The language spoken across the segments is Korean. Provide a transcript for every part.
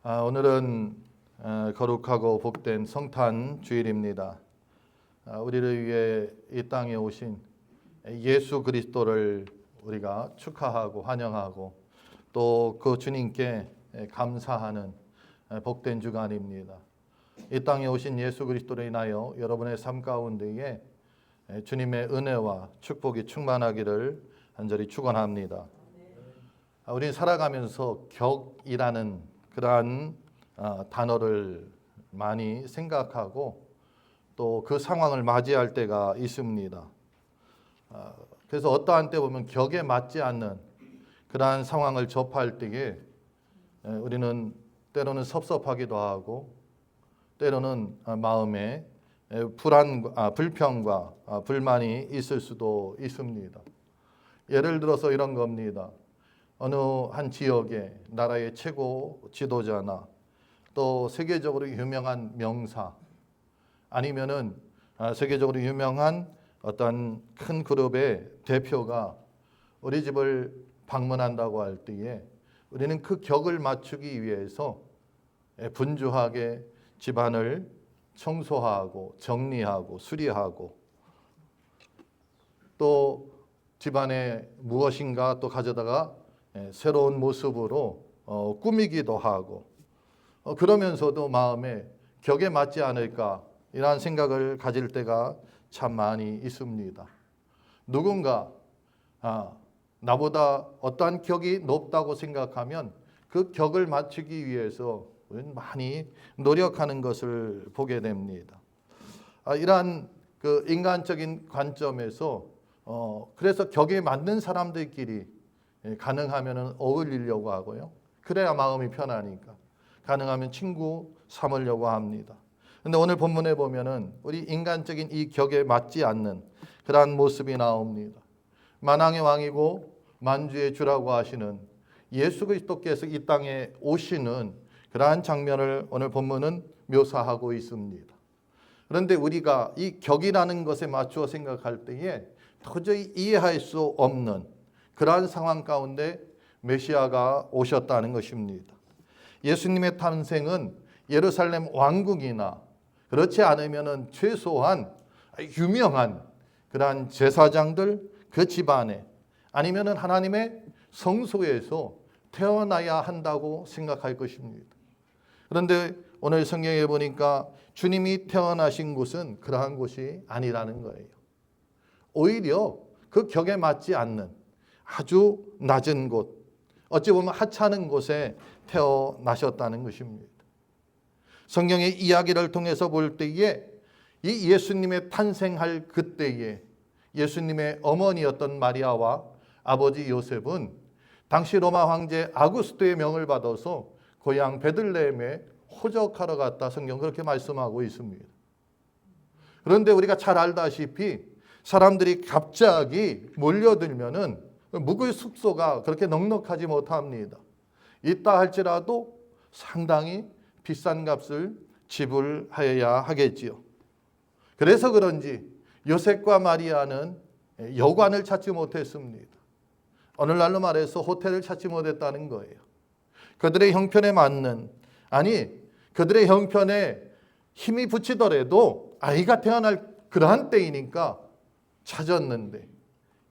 오늘은 거룩하고 복된 성탄 주일입니다. 우리를 위해 이 땅에 오신 예수 그리스도를 우리가 축하하고 환영하고 또 그 주님께 감사하는 복된 주간입니다. 이 땅에 오신 예수 그리스도로 인하여 여러분의 삶 가운데에 주님의 은혜와 축복이 충만하기를 간절히 축원합니다. 우리는 살아가면서 격이라는 그러한 단어를 많이 생각하고 또 그 상황을 맞이할 때가 있습니다. 그래서 어떠한 때 보면 격에 맞지 않는 그러한 상황을 접할 때에 우리는 때로는 섭섭하기도 하고 때로는 마음에 불평과 불만이 있을 수도 있습니다. 예를 들어서 이런 겁니다. 어느 한 지역의 나라의 최고 지도자나 또 세계적으로 유명한 명사 아니면은 세계적으로 유명한 어떤 큰 그룹의 대표가 우리 집을 방문한다고 할 때에 우리는 그 격을 맞추기 위해서 분주하게 집안을 청소하고 정리하고 수리하고 또 집안에 무엇인가 또 가져다가 새로운 모습으로 꾸미기도 하고 그러면서도 마음에 격에 맞지 않을까 이런 생각을 가질 때가 참 많이 있습니다. 누군가 나보다 어떠한 격이 높다고 생각하면 그 격을 맞추기 위해서 우리는 많이 노력하는 것을 보게 됩니다. 이러한 그 인간적인 관점에서 그래서 격에 맞는 사람들끼리 가능하면 어울리려고 하고요. 그래야 마음이 편하니까 가능하면 친구 삼으려고 합니다. 그런데 오늘 본문에 보면은 우리 인간적인 이 격에 맞지 않는 그러한 모습이 나옵니다. 만왕의 왕이고 만주의 주라고 하시는 예수 그리스도께서 이 땅에 오시는 그러한 장면을 오늘 본문은 묘사하고 있습니다. 그런데 우리가 이 격이라는 것에 맞추어 생각할 때에 도저히 이해할 수 없는 그러한 상황 가운데 메시아가 오셨다는 것입니다. 예수님의 탄생은 예루살렘 왕국이나 그렇지 않으면 최소한 유명한 그러한 제사장들 그 집안에 아니면 하나님의 성소에서 태어나야 한다고 생각할 것입니다. 그런데 오늘 성경에 보니까 주님이 태어나신 곳은 그러한 곳이 아니라는 거예요. 오히려 그 격에 맞지 않는 아주 낮은 곳, 어찌 보면 하찮은 곳에 태어나셨다는 것입니다. 성경의 이야기를 통해서 볼 때에 이 예수님의 탄생할 그때에 예수님의 어머니였던 마리아와 아버지 요셉은 당시 로마 황제 아구스토의 명을 받아서 고향 베들레헴에 호적하러 갔다 성경 그렇게 말씀하고 있습니다. 그런데 우리가 잘 알다시피 사람들이 갑자기 몰려들면은 묵을 숙소가 그렇게 넉넉하지 못합니다. 있다 할지라도 상당히 비싼 값을 지불하여야 하겠지요. 그래서 그런지 요셉과 마리아는 여관을 찾지 못했습니다. 오늘날로 말해서 호텔을 찾지 못했다는 거예요. 그들의 형편에 맞는 그들의 형편에 힘이 붙이더라도 아이가 태어날 그러한 때이니까 찾았는데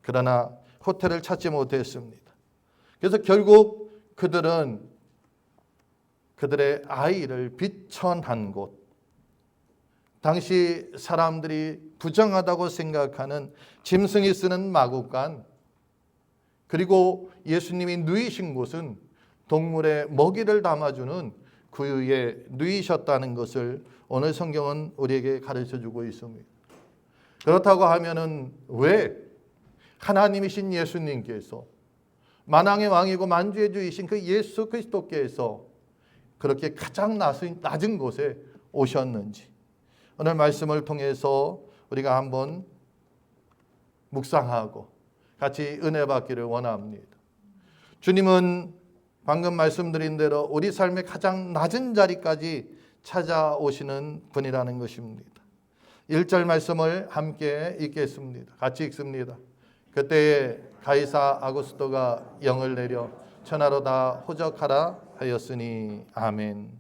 그러나 호텔을 찾지 못했습니다. 그래서 결국 그들은 그들의 아이를 비천한 곳, 당시 사람들이 부정하다고 생각하는 짐승이 쓰는 마구간, 그리고 예수님이 누이신 곳은 동물의 먹이를 담아주는 구유에 누이셨다는 것을 오늘 성경은 우리에게 가르쳐주고 있습니다. 그렇다고 하면은 왜 하나님이신 예수님께서 만왕의 왕이고 만주의 주이신 그 예수 그리스도께서 그렇게 가장 낮은 곳에 오셨는지 오늘 말씀을 통해서 우리가 한번 묵상하고 같이 은혜 받기를 원합니다. 주님은 방금 말씀드린 대로 우리 삶의 가장 낮은 자리까지 찾아오시는 분이라는 것입니다. 1절 말씀을 함께 읽겠습니다. 같이 읽습니다. 그때에 가이사 아구스토가 영을 내려 천하로 다 호적하라 하였으니 아멘.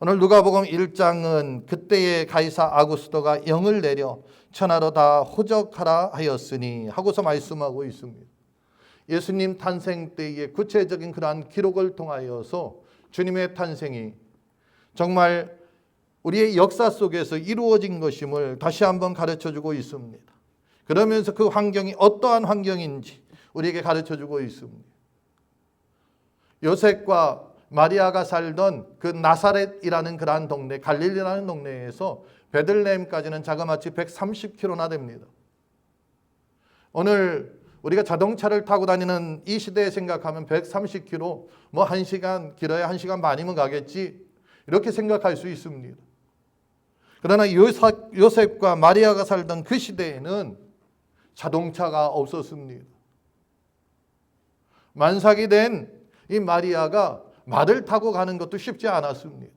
오늘 누가복음 1장은 그때의 가이사 아구스토가 영을 내려 천하로 다 호적하라 하였으니 하고서 말씀하고 있습니다. 예수님 탄생 때의 구체적인 그러한 기록을 통하여서 주님의 탄생이 정말 우리의 역사 속에서 이루어진 것임을 다시 한번 가르쳐주고 있습니다. 그러면서 그 환경이 어떠한 환경인지 우리에게 가르쳐주고 있습니다. 요셉과 마리아가 살던 그 나사렛이라는 그러한 동네, 갈릴리라는 동네에서 베들레헴까지는 자그마치 130km나 됩니다. 오늘 우리가 자동차를 타고 다니는 이 시대에 생각하면 130km, 뭐 1시간, 길어야 1시간 반이면 가겠지, 이렇게 생각할 수 있습니다. 그러나 요셉과 마리아가 살던 그 시대에는 자동차가 없었습니다. 만삭이 된 이 마리아가 말을 타고 가는 것도 쉽지 않았습니다.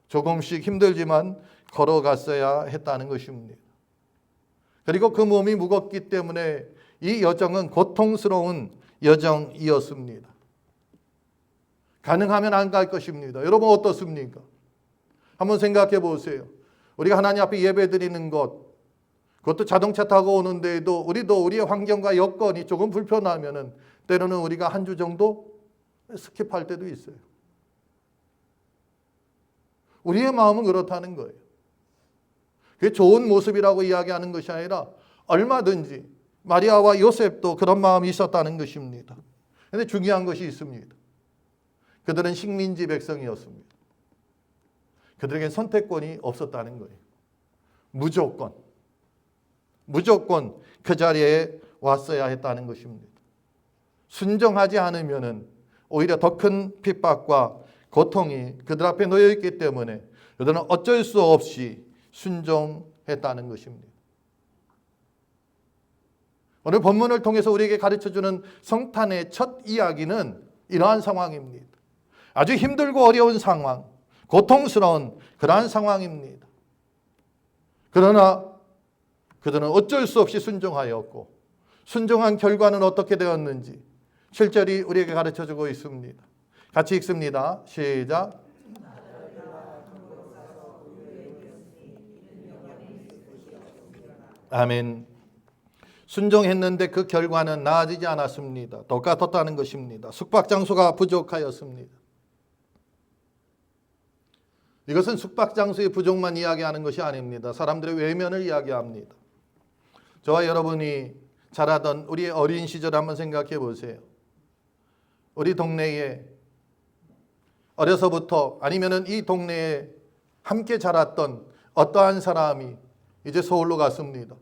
조금씩 힘들지만 걸어갔어야 했다는 것입니다. 그리고 그 몸이 무겁기 때문에 이 여정은 고통스러운 여정이었습니다. 가능하면 안 갈 것입니다. 여러분 어떻습니까? 한번 생각해 보세요. 우리가 하나님 앞에 예배 드리는 것, 그것도 자동차 타고 오는데도 우리도 우리의 환경과 여건이 조금 불편하면은 때로는 우리가 한 주 정도 스킵할 때도 있어요. 우리의 마음은 그렇다는 거예요. 그게 좋은 모습이라고 이야기하는 것이 아니라 얼마든지 마리아와 요셉도 그런 마음이 있었다는 것입니다. 그런데 중요한 것이 있습니다. 그들은 식민지 백성이었습니다. 그들에겐 선택권이 없었다는 거예요. 무조건 그 자리에 왔어야 했다는 것입니다. 순종하지 않으면은 오히려 더 큰 핍박과 고통이 그들 앞에 놓여 있기 때문에 그들은 어쩔 수 없이 순종했다는 것입니다. 오늘 본문을 통해서 우리에게 가르쳐주는 성탄의 첫 이야기는 이러한 상황입니다. 아주 힘들고 어려운 상황, 고통스러운 그러한 상황입니다. 그러나 그들은 어쩔 수 없이 순종하였고, 순종한 결과는 어떻게 되었는지 7절이 우리에게 가르쳐주고 있습니다. 같이 읽습니다. 시작. 아멘. 순종했는데 그 결과는 나아지지 않았습니다. 똑같았다는 것입니다. 숙박장소가 부족하였습니다. 이것은 숙박장소의 부족만 이야기하는 것이 아닙니다. 사람들의 외면을 이야기합니다. 저와 여러분이 자라던 우리의 어린 시절 한번 생각해 보세요. 우리 동네에 어려서부터 아니면은 이 동네에 함께 자랐던 어떠한 사람이 이제 서울로 갔습니다.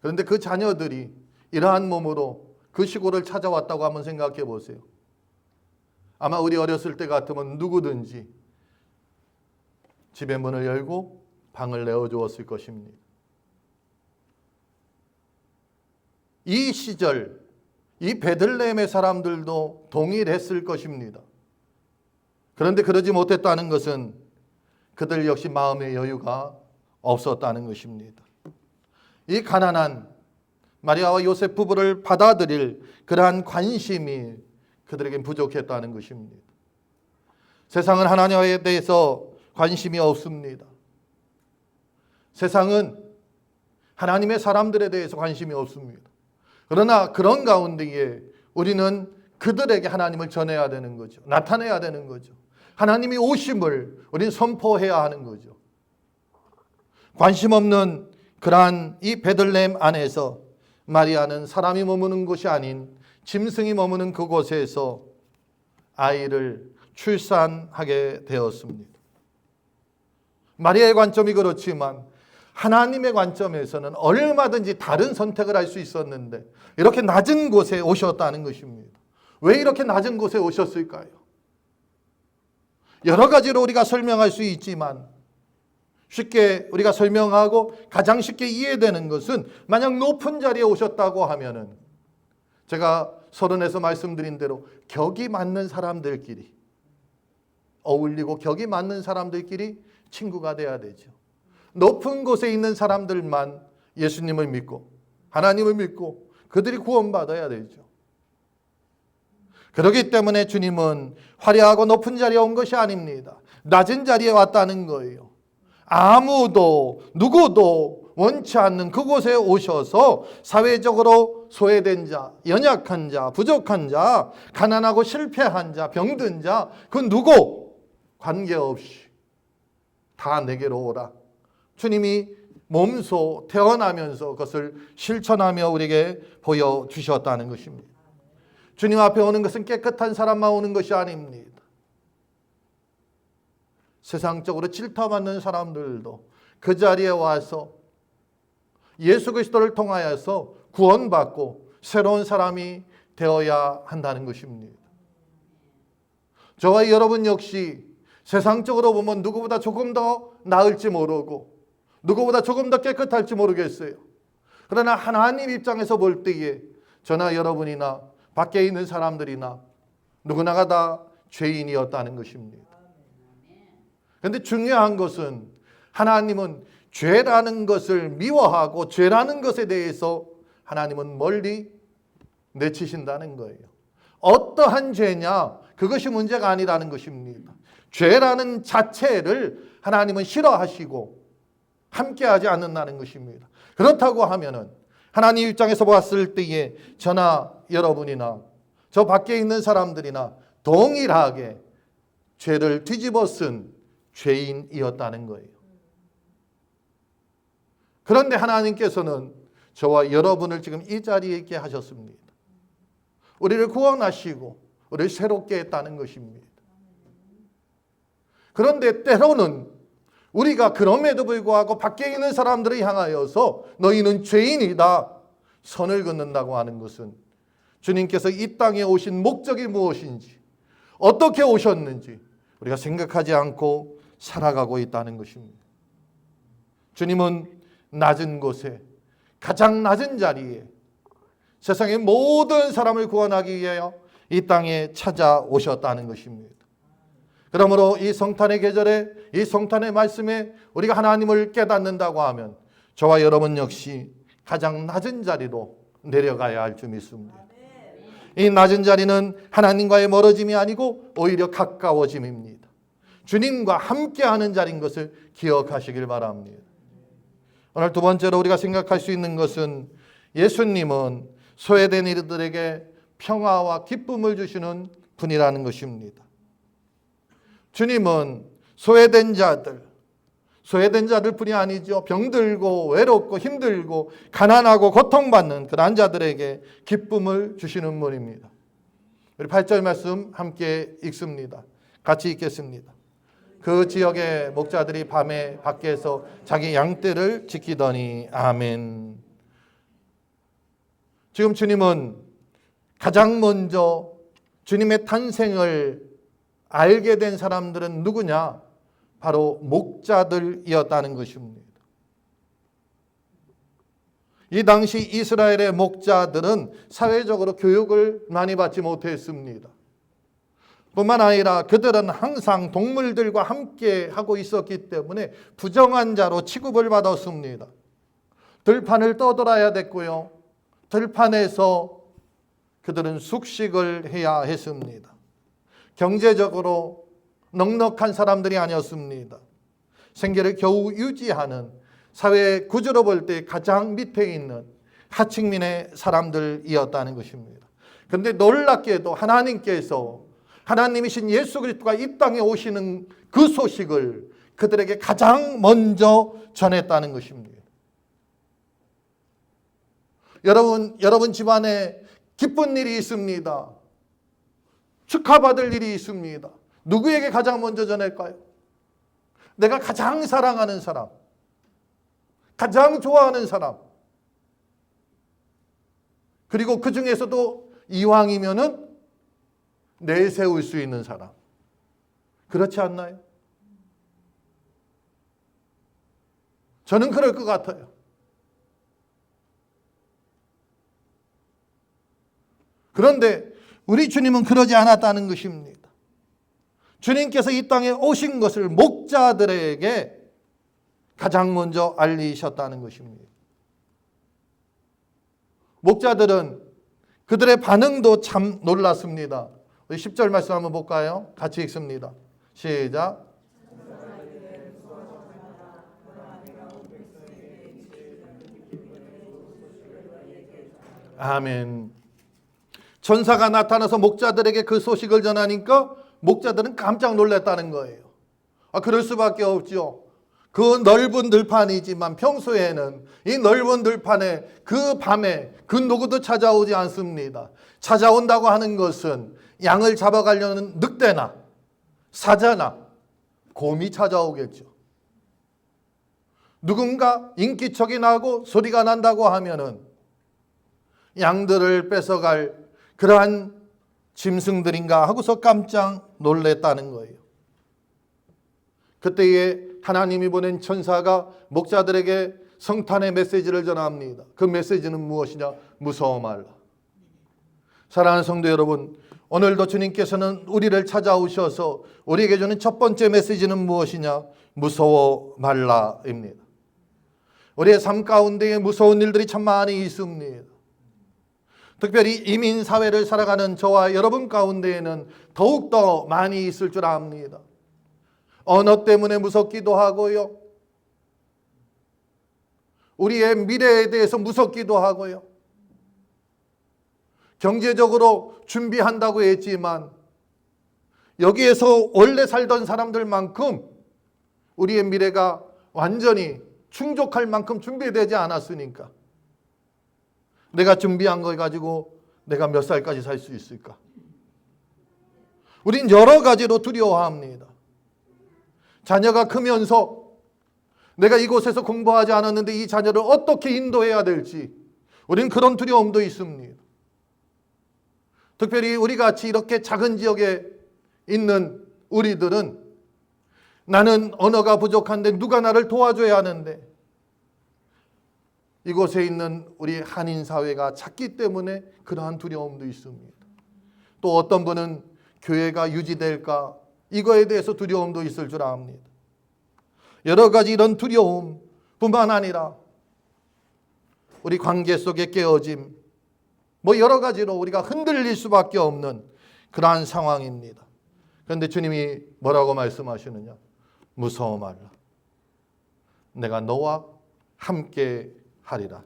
그런데 그 자녀들이 이러한 몸으로 그 시골을 찾아왔다고 한번 생각해 보세요. 아마 우리 어렸을 때 같으면 누구든지 집의 문을 열고 방을 내어주었을 것입니다. 이 시절, 이 베들레헴의 사람들도 동일했을 것입니다. 그런데 그러지 못했다는 것은 그들 역시 마음의 여유가 없었다는 것입니다. 이 가난한 마리아와 요셉 부부를 받아들일 그러한 관심이 그들에겐 부족했다는 것입니다. 세상은 하나님에 대해서 관심이 없습니다. 세상은 하나님의 사람들에 대해서 관심이 없습니다. 그러나 그런 가운데에 우리는 그들에게 하나님을 전해야 되는 거죠. 나타내야 되는 거죠. 하나님이 오심을 우리는 선포해야 하는 거죠. 관심 없는 그러한 이 베들레헴 안에서 마리아는 사람이 머무는 곳이 아닌 짐승이 머무는 그곳에서 아이를 출산하게 되었습니다. 마리아의 관점이 그렇지만 하나님의 관점에서는 얼마든지 다른 선택을 할 수 있었는데 이렇게 낮은 곳에 오셨다는 것입니다. 왜 이렇게 낮은 곳에 오셨을까요? 여러 가지로 우리가 설명할 수 있지만 쉽게 우리가 설명하고 가장 쉽게 이해되는 것은 만약 높은 자리에 오셨다고 하면은 제가 서론에서 말씀드린 대로 격이 맞는 사람들끼리 어울리고 격이 맞는 사람들끼리 친구가 돼야 되죠. 높은 곳에 있는 사람들만 예수님을 믿고 하나님을 믿고 그들이 구원받아야 되죠. 그렇기 때문에 주님은 화려하고 높은 자리에 온 것이 아닙니다. 낮은 자리에 왔다는 거예요. 아무도 누구도 원치 않는 그곳에 오셔서 사회적으로 소외된 자, 연약한 자, 부족한 자, 가난하고 실패한 자, 병든 자, 그 누구 관계없이 다 내게로 오라. 주님이 몸소 태어나면서 그것을 실천하며 우리에게 보여주셨다는 것입니다. 주님 앞에 오는 것은 깨끗한 사람만 오는 것이 아닙니다. 세상적으로 질타받는 사람들도 그 자리에 와서 예수 그리스도를 통하여서 구원받고 새로운 사람이 되어야 한다는 것입니다. 저와 여러분 역시 세상적으로 보면 누구보다 조금 더 나을지 모르고 누구보다 조금 더 깨끗할지 모르겠어요. 그러나 하나님 입장에서 볼 때에 저나 여러분이나 밖에 있는 사람들이나 누구나가 다 죄인이었다는 것입니다. 그런데 중요한 것은 하나님은 죄라는 것을 미워하고 죄라는 것에 대해서 하나님은 멀리 내치신다는 거예요. 어떠한 죄냐? 그것이 문제가 아니라는 것입니다. 죄라는 자체를 하나님은 싫어하시고 함께하지 않는다는 것입니다. 그렇다고 하면은 하나님 입장에서 봤을 때에 저나 여러분이나 저 밖에 있는 사람들이나 동일하게 죄를 뒤집어 쓴 죄인이었다는 거예요. 그런데 하나님께서는 저와 여러분을 지금 이 자리에 있게 하셨습니다. 우리를 구원하시고 우리를 새롭게 했다는 것입니다. 그런데 때로는 우리가 그럼에도 불구하고 밖에 있는 사람들을 향하여서 너희는 죄인이다 선을 긋는다고 하는 것은 주님께서 이 땅에 오신 목적이 무엇인지 어떻게 오셨는지 우리가 생각하지 않고 살아가고 있다는 것입니다. 주님은 낮은 곳에 가장 낮은 자리에 세상의 모든 사람을 구원하기 위하여 이 땅에 찾아오셨다는 것입니다. 그러므로 이 성탄의 계절에 이 성탄의 말씀에 우리가 하나님을 깨닫는다고 하면 저와 여러분 역시 가장 낮은 자리로 내려가야 할 줄 믿습니다. 이 낮은 자리는 하나님과의 멀어짐이 아니고 오히려 가까워짐입니다. 주님과 함께하는 자리인 것을 기억하시길 바랍니다. 오늘 두 번째로 우리가 생각할 수 있는 것은 예수님은 소외된 이들에게 평화와 기쁨을 주시는 분이라는 것입니다. 주님은 소외된 자들뿐이 아니죠. 병들고 외롭고 힘들고 가난하고 고통받는 그런 자들에게 기쁨을 주시는 분입니다. 우리 8절 말씀 함께 읽습니다. 같이 읽겠습니다. 그 지역의 목자들이 밤에 밖에서 자기 양떼를 지키더니 아멘. 지금 주님은 가장 먼저 주님의 탄생을 알게 된 사람들은 누구냐? 바로 목자들이었다는 것입니다. 이 당시 이스라엘의 목자들은 사회적으로 교육을 많이 받지 못했습니다. 뿐만 아니라 그들은 항상 동물들과 함께 하고 있었기 때문에 부정한 자로 취급을 받았습니다. 들판을 떠돌아야 됐고요. 들판에서 그들은 숙식을 해야 했습니다. 경제적으로 넉넉한 사람들이 아니었습니다. 생계를 겨우 유지하는 사회 구조로 볼 때 가장 밑에 있는 하층민의 사람들이었다는 것입니다. 그런데 놀랍게도 하나님께서 하나님이신 예수 그리스도가 이 땅에 오시는 그 소식을 그들에게 가장 먼저 전했다는 것입니다. 여러분 집안에 기쁜 일이 있습니다. 축하받을 일이 있습니다. 누구에게 가장 먼저 전할까요? 내가 가장 사랑하는 사람, 가장 좋아하는 사람, 그리고 그 중에서도 이왕이면은 내세울 수 있는 사람. 그렇지 않나요? 저는 그럴 것 같아요. 그런데 우리 주님은 그러지 않았다는 것입니다. 주님께서 이 땅에 오신 것을 목자들에게 가장 먼저 알리셨다는 것입니다. 목자들은 그들의 반응도 참 놀랐습니다. 우리 10절 말씀 한번 볼까요? 같이 읽습니다. 시작. 아멘. 천사가 나타나서 목자들에게 그 소식을 전하니까 목자들은 깜짝 놀랐다는 거예요. 그럴 수밖에 없죠. 그 넓은 들판이지만 평소에는 이 넓은 들판에 그 밤에 그 누구도 찾아오지 않습니다. 찾아온다고 하는 것은 양을 잡아가려는 늑대나 사자나 곰이 찾아오겠죠. 누군가 인기척이 나고 소리가 난다고 하면은 양들을 뺏어갈 그러한 짐승들인가 하고서 깜짝 놀랐다는 거예요. 그때에 하나님이 보낸 천사가 목자들에게 성탄의 메시지를 전합니다. 그 메시지는 무엇이냐? 무서워 말라. 사랑하는 성도 여러분, 오늘도 주님께서는 우리를 찾아오셔서 우리에게 주는 첫 번째 메시지는 무엇이냐? 무서워 말라입니다. 우리의 삶 가운데에 무서운 일들이 참 많이 있습니다. 특별히 이민사회를 살아가는 저와 여러분 가운데에는 더욱더 많이 있을 줄 압니다. 언어 때문에 무섭기도 하고요. 우리의 미래에 대해서 무섭기도 하고요. 경제적으로 준비한다고 했지만 여기에서 원래 살던 사람들만큼 우리의 미래가 완전히 충족할 만큼 준비되지 않았으니까 내가 준비한 거 가지고 내가 몇 살까지 살 수 있을까? 우린 여러 가지로 두려워합니다. 자녀가 크면서 내가 이곳에서 공부하지 않았는데 이 자녀를 어떻게 인도해야 될지 우린 그런 두려움도 있습니다. 특별히 우리같이 이렇게 작은 지역에 있는 우리들은 나는 언어가 부족한데 누가 나를 도와줘야 하는데 이곳에 있는 우리 한인 사회가 작기 때문에 그러한 두려움도 있습니다. 또 어떤 분은 교회가 유지될까 이거에 대해서 두려움도 있을 줄 압니다. 여러 가지 이런 두려움 뿐만 아니라 우리 관계 속의 깨어짐 여러 가지로 우리가 흔들릴 수밖에 없는 그러한 상황입니다. 그런데 주님이 뭐라고 말씀하시느냐? 무서워 말라. 내가 너와 함께 하리라.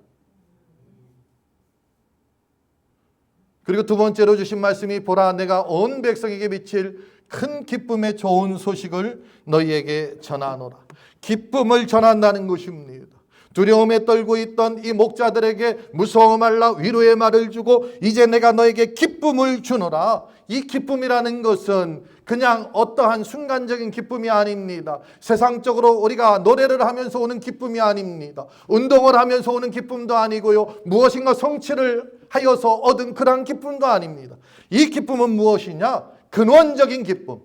그리고 두 번째로 주신 말씀이 보라 내가 온 백성에게 미칠 큰 기쁨의 좋은 소식을 너희에게 전하노라. 기쁨을 전한다는 것입니다. 두려움에 떨고 있던 이 목자들에게 무서워 말라 위로의 말을 주고 이제 내가 너에게 기쁨을 주노라. 이 기쁨이라는 것은 그냥 어떠한 순간적인 기쁨이 아닙니다. 세상적으로 우리가 노래를 하면서 오는 기쁨이 아닙니다. 운동을 하면서 오는 기쁨도 아니고요. 무엇인가 성취를 하여서 얻은 그런 기쁨도 아닙니다. 이 기쁨은 무엇이냐? 근원적인 기쁨.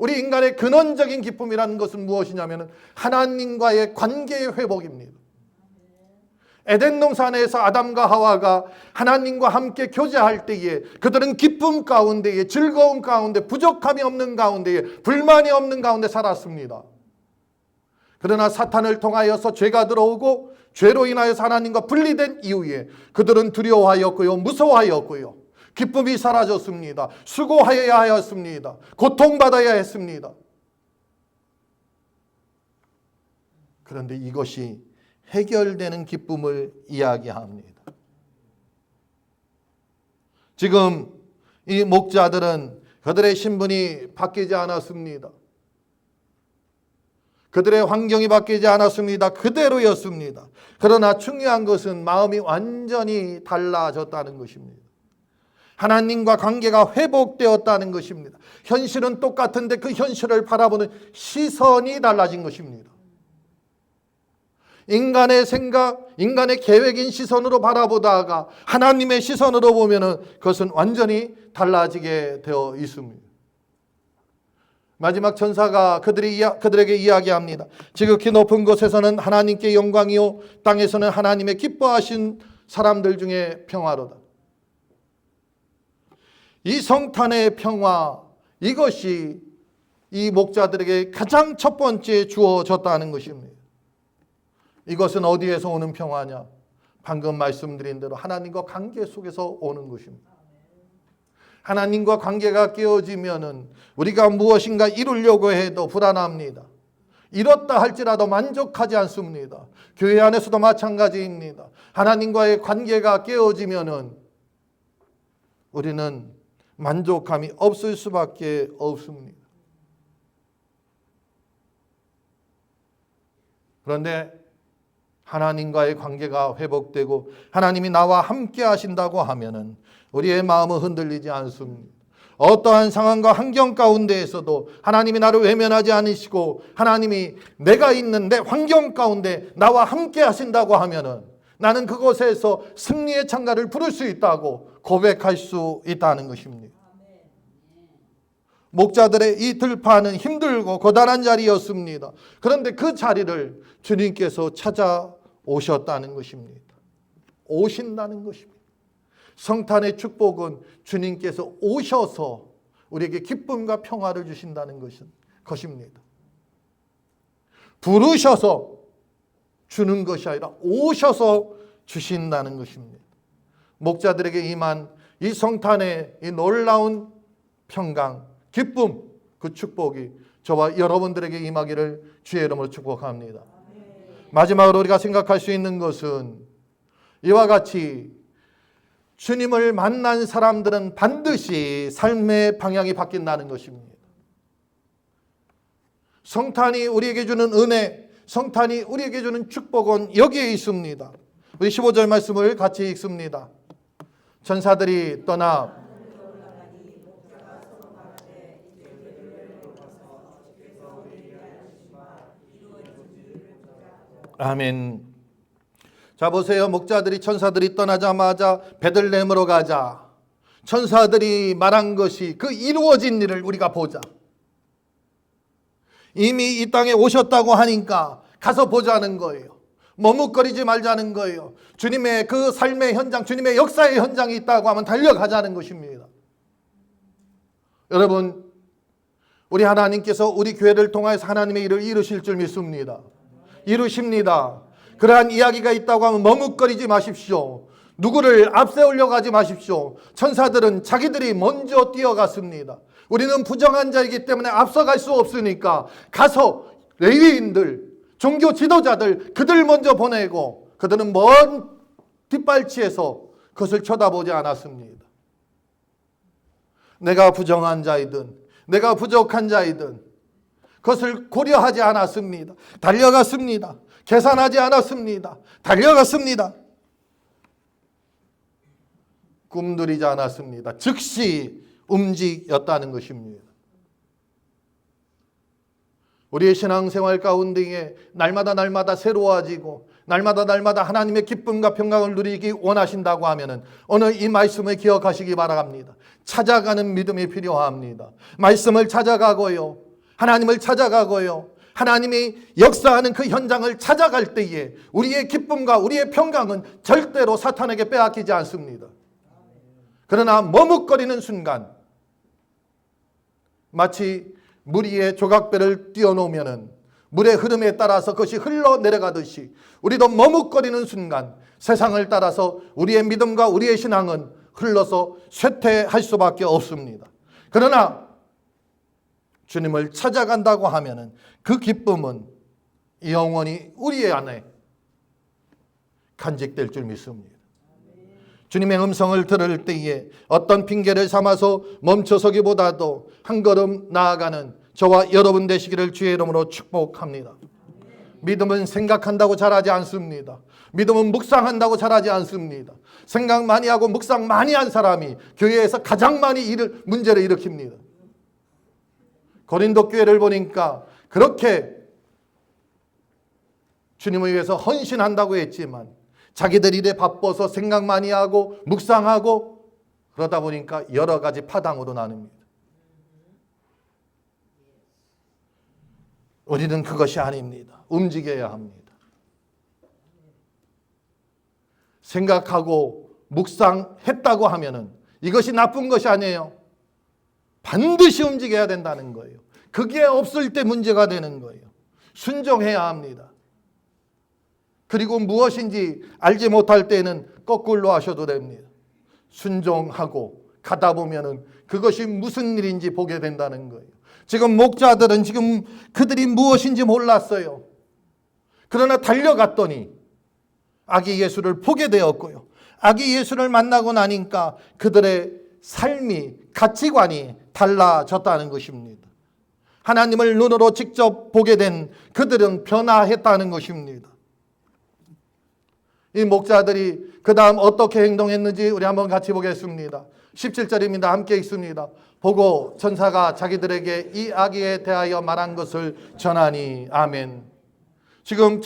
우리 인간의 근원적인 기쁨이라는 것은 무엇이냐면 하나님과의 관계의 회복입니다. 에덴 동산에서 아담과 하와가 하나님과 함께 교제할 때에 그들은 기쁨 가운데에 즐거움 가운데 부족함이 없는 가운데에 불만이 없는 가운데 살았습니다. 그러나 사탄을 통하여서 죄가 들어오고 죄로 인하여서 하나님과 분리된 이후에 그들은 두려워하였고요, 무서워하였고요, 기쁨이 사라졌습니다. 수고하여야 하였습니다. 고통받아야 했습니다. 그런데 이것이 해결되는 기쁨을 이야기합니다. 지금 이 목자들은 그들의 신분이 바뀌지 않았습니다. 그들의 환경이 바뀌지 않았습니다. 그대로였습니다. 그러나 중요한 것은 마음이 완전히 달라졌다는 것입니다. 하나님과 관계가 회복되었다는 것입니다. 현실은 똑같은데 그 현실을 바라보는 시선이 달라진 것입니다. 인간의 생각, 인간의 계획인 시선으로 바라보다가 하나님의 시선으로 보면은 그것은 완전히 달라지게 되어 있습니다. 마지막 천사가 그들에게 이야기합니다. 지극히 높은 곳에서는 하나님께 영광이요 땅에서는 하나님의 기뻐하신 사람들 중에 평화로다. 이 성탄의 평화, 이것이 이 목자들에게 가장 첫 번째 주어졌다는 것입니다. 이것은 어디에서 오는 평화냐? 방금 말씀드린 대로 하나님과 관계 속에서 오는 것입니다. 하나님과 관계가 깨어지면은 우리가 무엇인가 이루려고 해도 불안합니다. 이뤘다 할지라도 만족하지 않습니다. 교회 안에서도 마찬가지입니다. 하나님과의 관계가 깨어지면은 우리는 만족감이 없을 수밖에 없습니다. 그런데 하나님과의 관계가 회복되고 하나님이 나와 함께 하신다고 하면은 우리의 마음은 흔들리지 않습니다. 어떠한 상황과 환경 가운데에서도 하나님이 나를 외면하지 않으시고 하나님이 내가 있는 내 환경 가운데 나와 함께 하신다고 하면은 나는 그곳에서 승리의 찬가를 부를 수 있다고 고백할 수 있다는 것입니다. 목자들의 이 들판은 힘들고 고단한 자리였습니다. 그런데 그 자리를 주님께서 찾아오셨다는 것입니다. 오신다는 것입니다. 성탄의 축복은 주님께서 오셔서 우리에게 기쁨과 평화를 주신다는 것입니다. 부르셔서 주는 것이 아니라 오셔서 주신다는 것입니다. 목자들에게 임한 이 성탄의 이 놀라운 평강, 기쁨, 그 축복이 저와 여러분들에게 임하기를 주의 이름으로 축복합니다. 마지막으로 우리가 생각할 수 있는 것은 이와 같이 주님을 만난 사람들은 반드시 삶의 방향이 바뀐다는 것입니다. 성탄이 우리에게 주는 은혜, 성탄이 우리에게 주는 축복은 여기에 있습니다. 우리 15절 말씀을 같이 읽습니다. 천사들이 떠나 아멘. 자 보세요. 목자들이 천사들이 떠나자마자 베들레헴으로 가자. 천사들이 말한 것이 그 이루어진 일을 우리가 보자. 이미 이 땅에 오셨다고 하니까 가서 보자는 거예요. 머뭇거리지 말자는 거예요. 주님의 그 삶의 현장, 주님의 역사의 현장이 있다고 하면 달려가자는 것입니다. 여러분, 우리 하나님께서 우리 교회를 통하여서 하나님의 일을 이루실 줄 믿습니다. 이루십니다. 그러한 이야기가 있다고 하면 머뭇거리지 마십시오. 누구를 앞세우려고 하지 마십시오. 천사들은 자기들이 먼저 뛰어갔습니다. 우리는 부정한 자이기 때문에 앞서갈 수 없으니까 가서 레위인들, 종교 지도자들 그들 먼저 보내고 그들은 먼 뒷발치에서 그것을 쳐다보지 않았습니다. 내가 부정한 자이든 내가 부족한 자이든 그것을 고려하지 않았습니다. 달려갔습니다. 계산하지 않았습니다. 달려갔습니다. 꿈들이지 않았습니다. 즉시 움직였다는 것입니다. 우리의 신앙생활 가운데에 날마다 새로워지고 날마다 하나님의 기쁨과 평강을 누리기 원하신다고 하면은 오늘 이 말씀을 기억하시기 바랍니다. 찾아가는 믿음이 필요합니다. 말씀을 찾아가고요. 하나님을 찾아가고요. 하나님이 역사하는 그 현장을 찾아갈 때에 우리의 기쁨과 우리의 평강은 절대로 사탄에게 빼앗기지 않습니다. 그러나 머뭇거리는 순간 마치 물 위에 조각배를 띄워놓으면 물의 흐름에 따라서 그것이 흘러내려가듯이 우리도 머뭇거리는 순간 세상을 따라서 우리의 믿음과 우리의 신앙은 흘러서 쇠퇴할 수밖에 없습니다. 그러나 주님을 찾아간다고 하면은 그 기쁨은 영원히 우리의 안에 간직될 줄 믿습니다. 주님의 음성을 들을 때에 어떤 핑계를 삼아서 멈춰서기보다도 한 걸음 나아가는 저와 여러분 되시기를 주의 이름으로 축복합니다. 믿음은 생각한다고 잘하지 않습니다. 믿음은 묵상한다고 잘하지 않습니다. 생각 많이 하고 묵상 많이 한 사람이 교회에서 가장 많이 문제를 일으킵니다. 고린도 교회를 보니까 그렇게 주님을 위해서 헌신한다고 했지만 자기들 일에 바빠서 생각 많이 하고 묵상하고 그러다 보니까 여러 가지 파당으로 나뉩니다. 우리는 그것이 아닙니다. 움직여야 합니다. 생각하고 묵상했다고 하면은 이것이 나쁜 것이 아니에요. 반드시 움직여야 된다는 거예요. 그게 없을 때 문제가 되는 거예요. 순종해야 합니다. 그리고 무엇인지 알지 못할 때는 거꾸로 하셔도 됩니다. 순종하고 가다 보면은 그것이 무슨 일인지 보게 된다는 거예요. 지금 목자들은 지금 그들이 무엇인지 몰랐어요. 그러나 달려갔더니 아기 예수를 보게 되었고요. 아기 예수를 만나고 나니까 그들의 삶이, 가치관이 달라졌다는 것입니다. 하나님을 눈으로 직접 보게 된 그들은 변화했다는 것입니다. 이 목자들이 그 다음 어떻게 행동했는지 우리 한번 같이 보겠습니다. 17절입니다. 함께 읽습니다. 보고 천사가 자기들에게 이 아기에 대하여 말한 것을 전하니. 아멘. 지금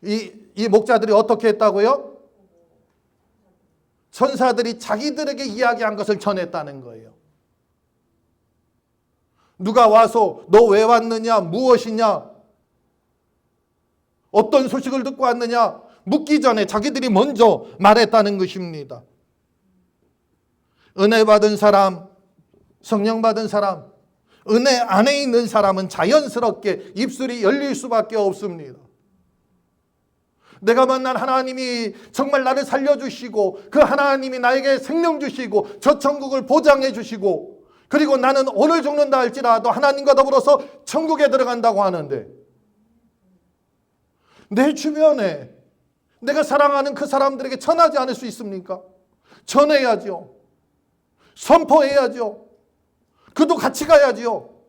이 목자들이 어떻게 했다고요? 천사들이 자기들에게 이야기한 것을 전했다는 거예요. 누가 와서 너 왜 왔느냐, 무엇이냐, 어떤 소식을 듣고 왔느냐 묻기 전에 자기들이 먼저 말했다는 것입니다. 은혜 받은 사람, 성령 받은 사람, 은혜 안에 있는 사람은 자연스럽게 입술이 열릴 수밖에 없습니다. 내가 만난 하나님이 정말 나를 살려주시고 그 하나님이 나에게 생명 주시고 저 천국을 보장해 주시고 그리고 나는 오늘 죽는다 할지라도 하나님과 더불어서 천국에 들어간다고 하는데 내 주변에 내가 사랑하는 그 사람들에게 전하지 않을 수 있습니까? 전해야죠. 선포해야죠. 그도 같이 가야죠.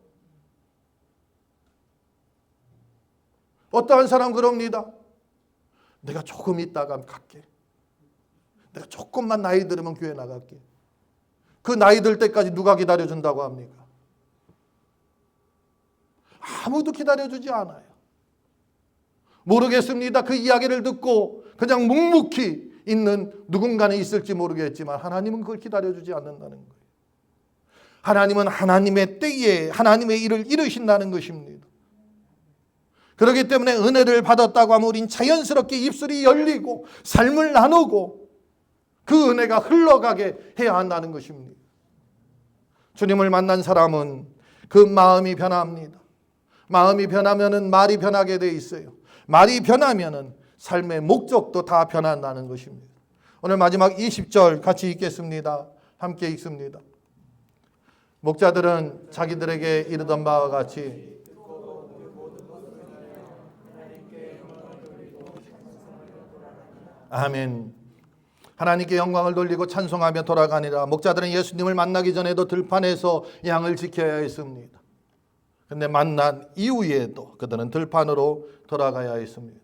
어떠한 사람 그럽니다. 내가 조금 있다가 갈게. 내가 조금만 나이 들으면 교회 나갈게. 그 나이 들 때까지 누가 기다려준다고 합니까? 아무도 기다려주지 않아요. 모르겠습니다. 그 이야기를 듣고 그냥 묵묵히 있는 누군가는 있을지 모르겠지만 하나님은 그걸 기다려주지 않는다는 거예요. 하나님은 하나님의 때에 하나님의 일을 이루신다는 것입니다. 그렇기 때문에 은혜를 받았다고 하면 우린 자연스럽게 입술이 열리고 삶을 나누고 그 은혜가 흘러가게 해야 한다는 것입니다. 주님을 만난 사람은 그 마음이 변합니다. 마음이 변하면은 말이 변하게 돼 있어요. 말이 변하면은 삶의 목적도 다 변한다는 것입니다. 오늘 마지막 20절 같이 읽겠습니다. 함께 읽습니다. 목자들은 자기들에게 이르던 바와 같이 아멘. 하나님께 영광을 돌리고 찬송하며 돌아가니라. 목자들은 예수님을 만나기 전에도 들판에서 양을 지켜야 했습니다. 그런데 만난 이후에도 그들은 들판으로 돌아가야 했습니다.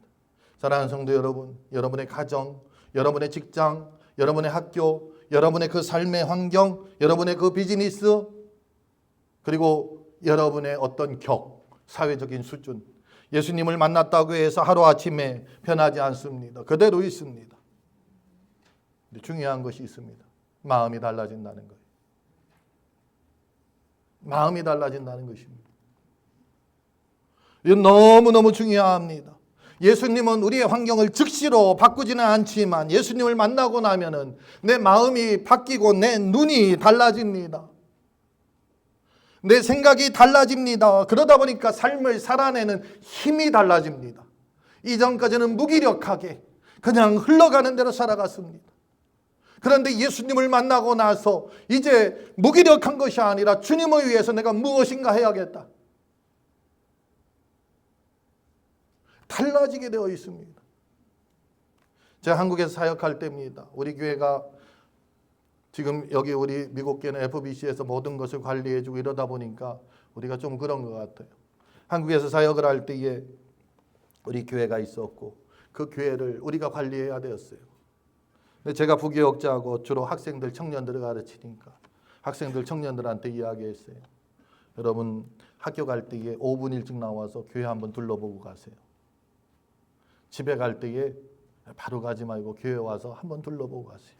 사랑하는 성도 여러분, 여러분의 가정, 여러분의 직장, 여러분의 학교, 여러분의 그 삶의 환경, 여러분의 그 비즈니스, 그리고 여러분의 어떤 사회적인 수준, 예수님을 만났다고 해서 하루아침에 변하지 않습니다. 그대로 있습니다. 근데 중요한 것이 있습니다. 마음이 달라진다는 거예요. 마음이 달라진다는 것입니다. 이건 너무너무 중요합니다. 예수님은 우리의 환경을 즉시로 바꾸지는 않지만 예수님을 만나고 나면은 내 마음이 바뀌고 내 눈이 달라집니다. 내 생각이 달라집니다. 그러다 보니까 삶을 살아내는 힘이 달라집니다. 이전까지는 무기력하게 그냥 흘러가는 대로 살아갔습니다. 그런데 예수님을 만나고 나서 이제 무기력한 것이 아니라 주님을 위해서 내가 무엇인가 해야겠다. 달라지게 되어 있습니다. 제가 한국에서 사역할 때입니다. 우리 교회가 지금 여기 우리 미국 교회는 FBC에서 모든 것을 관리해주고 이러다 보니까 우리가 좀 그런 것 같아요. 한국에서 사역을 할 때에 우리 교회가 있었고 그 교회를 우리가 관리해야 되었어요. 근데 제가 부교역자하고 주로 학생들, 청년들을 가르치니까 학생들, 청년들한테 이야기했어요. 여러분 학교 갈 때에 5분 일찍 나와서 교회 한번 둘러보고 가세요. 집에 갈 때에 바로 가지 말고 교회 와서 한번 둘러보고 가세요.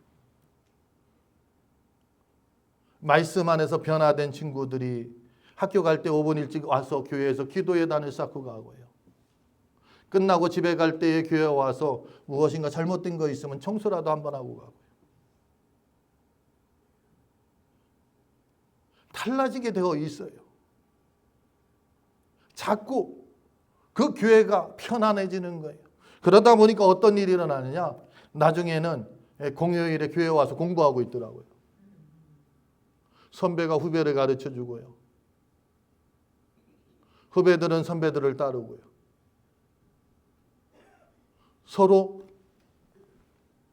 말씀 안에서 변화된 친구들이 학교 갈 때 5분 일찍 와서 교회에서 기도의 단을 쌓고 가고요. 끝나고 집에 갈 때에 교회 와서 무엇인가 잘못된 거 있으면 청소라도 한번 하고 가고요. 달라지게 되어 있어요. 자꾸 그 교회가 편안해지는 거예요. 그러다 보니까 어떤 일이 일어나느냐? 나중에는 공휴일에 교회 와서 공부하고 있더라고요. 선배가 후배를 가르쳐 주고요. 후배들은 선배들을 따르고요. 서로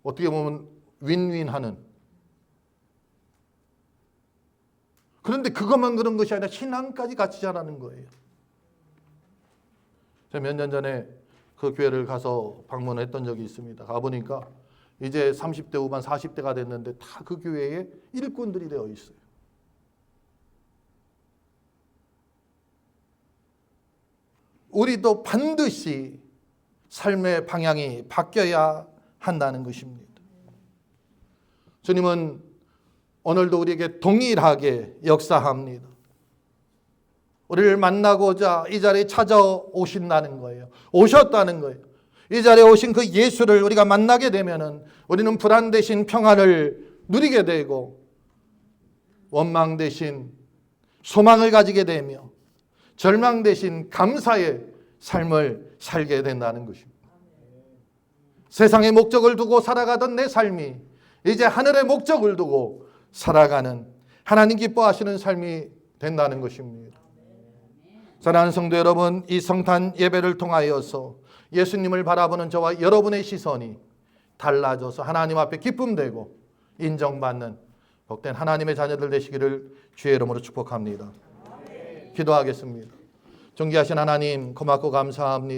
어떻게 보면 윈윈하는. 그런데 그것만 그런 것이 아니라 신앙까지 같이 자라는 거예요. 제가 몇 년 전에 그 교회를 가서 방문했던 적이 있습니다. 가보니까 이제 30대 후반 40대가 됐는데 다 그 교회에 일꾼들이 되어 있어요. 우리도 반드시 삶의 방향이 바뀌어야 한다는 것입니다. 주님은 오늘도 우리에게 동일하게 역사합니다. 우리를 만나고자 이 자리에 찾아오신다는 거예요. 오셨다는 거예요. 이 자리에 오신 그 예수를 우리가 만나게 되면은 우리는 불안 대신 평안을 누리게 되고 원망 대신 소망을 가지게 되며 절망 대신 감사의 삶을 살게 된다는 것입니다. 세상의 목적을 두고 살아가던 내 삶이 이제 하늘의 목적을 두고 살아가는 하나님 기뻐하시는 삶이 된다는 것입니다. 사랑하는 성도 여러분, 이 성탄 예배를 통하여서 예수님을 바라보는 저와 여러분의 시선이 달라져서 하나님 앞에 기쁨되고 인정받는 복된 하나님의 자녀들 되시기를 주의 이름으로 축복합니다. 기도하겠습니다. 존귀하신 하나님, 고맙고 감사합니다.